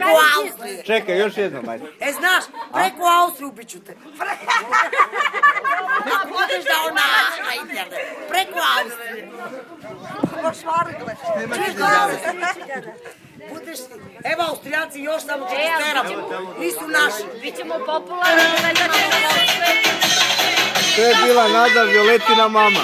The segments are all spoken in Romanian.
preko Austrije. Čekaj, još jednom, ajde. E, znaš, preko Austrije ubiću te. Budeš da ona na internet. Preko Austrije. Budeš ti. Evo, Austrijanci još samo će ti steramo. Nisu naši. Bićemo popularni. To je bila Nada Violetina mama.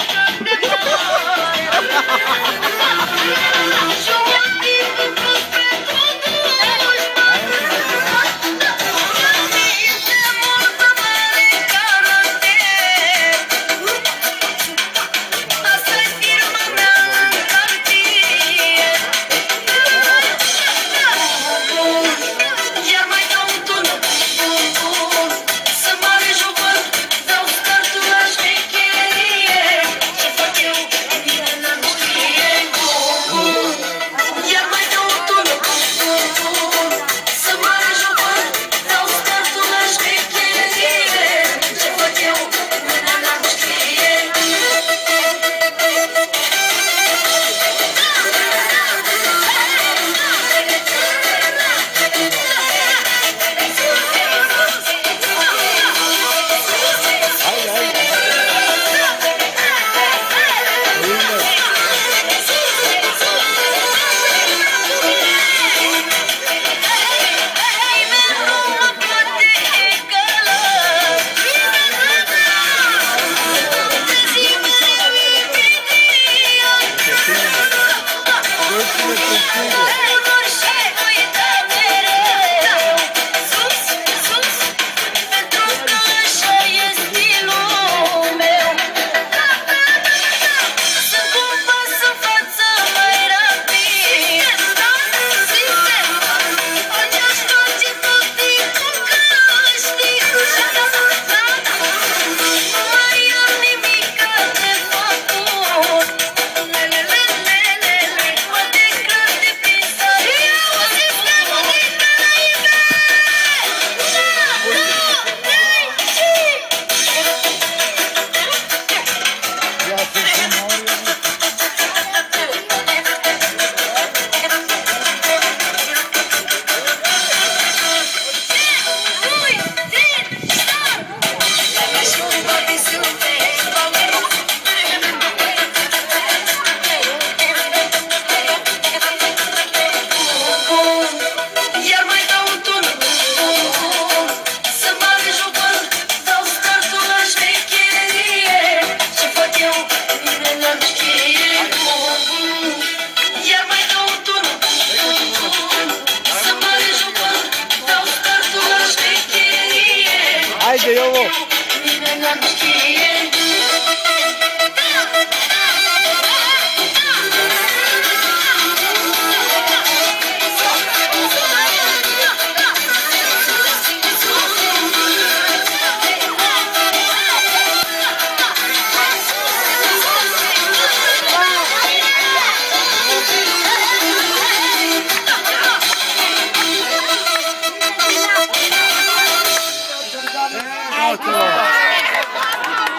Ajde, Jovo!